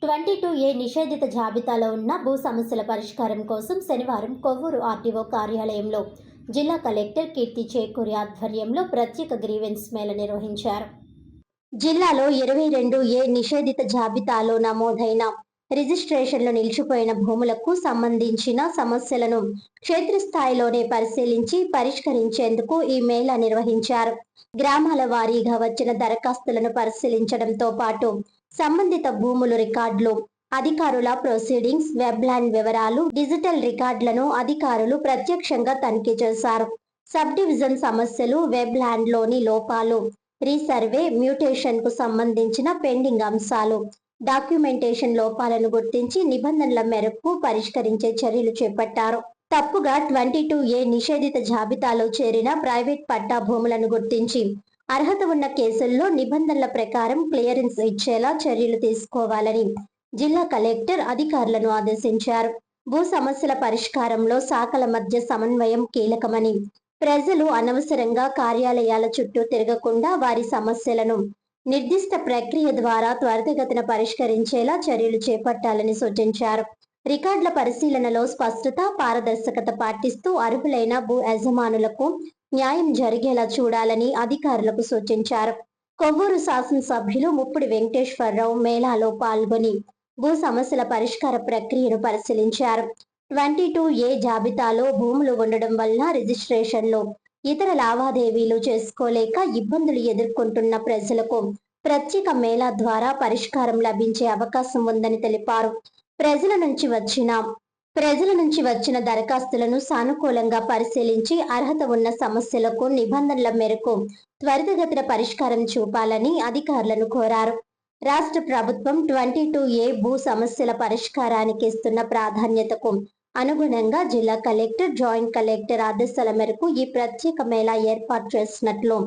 22A నిషేధిత జాబితాలో ఉన్న భూ సమస్యల పరిష్కారం కోసం శనివారం కొవ్వూరు ఆర్టీఓ కార్యాలయంలో జిల్లా కలెక్టర్ కీర్తి చేకూరి ఆధ్వర్యంలో ప్రత్యేక గ్రీవెన్స్ మేళ నిర్వహించారు. జిల్లాలో 22A నిషేధిత జాబితాలో నమోదైన రిజిస్ట్రేషన్లు నిలిచిపోయిన భూములకు సంబంధించిన సమస్యలను క్షేత్రస్థాయిలోనే పరిశీలించి పరిష్కరించేందుకు ఈ మేళా నిర్వహించారు. గ్రామాల వారీగా వచ్చిన దరఖాస్తులను పరిశీలించడంతో పాటు సంబంధిత భూములు రికార్డులు, అధికారుల ప్రొసీడింగ్స్, వెబ్లాండ్ వివరాలు, డిజిటల్ రికార్డులను అధికారులు ప్రత్యక్షంగా తనిఖీ చేశారు. సబ్ డివిజన్ సమస్యలు, వెబ్లాండ్లోని లోపాలు, రీసర్వే, మ్యూటేషన్ కు సంబంధించిన పెండింగ్ అంశాలు, డాక్యుమెంటేషన్ లోపాలను గుర్తించి నిబంధనల మేరకు పరిష్కరించే చర్యలు చేపట్టారు. తప్పుగా 22A నిషేధిత జాబితాలో చేరిన ప్రైవేట్ పట్టా భూములను గుర్తించి అర్హత ఉన్న కేసుల్లో నిబంధనల ప్రకారం క్లియరెన్స్ ఇచ్చేలా చర్యలు తీసుకోవాలని జిల్లా కలెక్టర్ అధికారులను ఆదేశించారు. భూ సమస్యల పరిష్కారంలో శాఖల మధ్య సమన్వయం కీలకమని, ప్రజలు అనవసరంగా కార్యాలయాల చుట్టూ తిరగకుండా వారి సమస్యలను నిర్దిష్ట ప్రక్రియ ద్వారా త్వరితగతిన పరిష్కరించేలా చర్యలు చేపట్టాలని సూచించారు. రికార్డుల పరిశీలనలో స్పష్టత, పారదర్శకత పాటిస్తూ అర్హులైన భూ యజమానులకు న్యాయం జరిగేలా చూడాలని అధికారులకు సూచించారు. కొవ్వూరు శాసనసభ్యులు ముప్పిడి వెంకటేశ్వరరావు మేళాలో పాల్గొని భూ సమస్యల పరిష్కార ప్రక్రియను పరిశీలించారు. 22A జాబితాలో భూములు ఉండడం వల్ల రిజిస్ట్రేషన్లో ఇతర లావాదేవీలు చేసుకోలేక ఇబ్బందులు ఎదుర్కొంటున్న ప్రజలకు ప్రత్యేక మేళా ద్వారా పరిష్కారం లభించే అవకాశం ఉందని తెలిపారు. ప్రజల నుంచి వచ్చిన దరఖాస్తులను సానుకూలంగా పరిశీలించి అర్హత ఉన్న సమస్యలకు నిబంధనల మేరకు త్వరితగతిన పరిష్కారం చూపాలని అధికారులను కోరారు. రాష్ట్ర ప్రభుత్వం 22A భూ సమస్యల పరిష్కారానికి ఇస్తున్న ప్రాధాన్యతకు అనుగుణంగా జిల్లా కలెక్టర్, జాయింట్ కలెక్టర్ ఆదేశాల మేరకు ఈ ప్రత్యేక మేళా ఏర్పాటు చేసినట్లు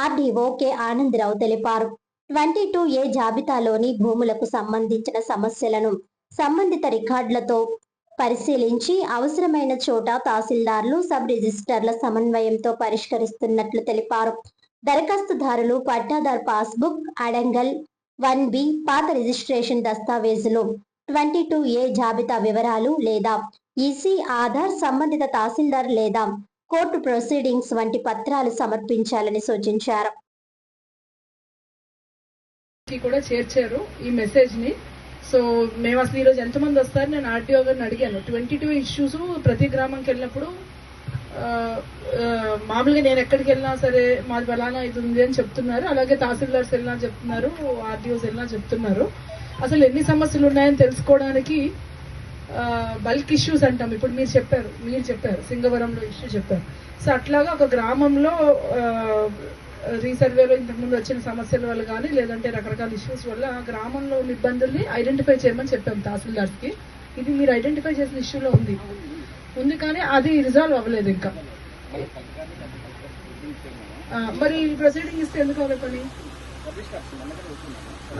ఆర్డీఓ కె ఆనందరావు తెలిపారు. 22A జాబితాలోని భూములకు సంబంధించిన సమస్యలను సంబంధిత రికార్డులతో పరిశీలించి అవసరమైన చోట తహసీల్దార్లు, సబ్ రిజిస్టర్ల సమన్వయంతో పరిష్కరిస్తున్నట్లు తెలిపారు. దరఖాస్తుదారులు పట్టాదార్ పాస్బుక్, అడంగల్ 1B, పాత రిజిస్ట్రేషన్ దస్తావేజులు, 22A జాబితా వివరాలు లేదా ఈసీ, ఆధార్, సంబంధిత తహసీల్దార్ లేదా కోర్టు ప్రొసీడింగ్స్ వంటి పత్రాలు సమర్పించాలని సూచించారు. కూడా చేర్చారు ఈ మెసేజ్ ని. సో మేము అసలు ఈరోజు ఎంతమంది వస్తారు నేను ఆర్టీఓ గారిని అడిగాను. 22 ఇష్యూస్ ప్రతి గ్రామంకి వెళ్ళినప్పుడు మామూలుగా నేను ఎక్కడికి వెళ్ళినా సరే మాది బలానా ఇది ఉంది అని చెప్తున్నారు. అలాగే తహసీల్దార్స్ వెళ్ళినా చెప్తున్నారు, ఆర్టీఓస్ వెళ్ళినా చెప్తున్నారు. అసలు ఎన్ని సమస్యలు ఉన్నాయని తెలుసుకోవడానికి బల్క్ ఇష్యూస్ అంటాం. ఇప్పుడు మీరు చెప్పారు సింగవరంలో ఇష్యూ చెప్పారు. సో అట్లాగా ఒక గ్రామంలో రీసర్వేలో ఇంతకుముందు వచ్చిన సమస్యల వల్ల కానీ లేదంటే రకరకాల ఇష్యూస్ వల్ల గ్రామంలో ఉన్న ఇబ్బందుల్ని ఐడెంటిఫై చేయమని చెప్పాం తహసీల్దార్స్ కి. ఇది మీరు ఐడెంటిఫై చేసిన ఇష్యూలో ఉంది కానీ అది రిజాల్వ్ అవ్వలేదు ఇంకా. మరి ప్రొసీడింగ్ ఇస్తే ఎందుకు అవ్వలేదు?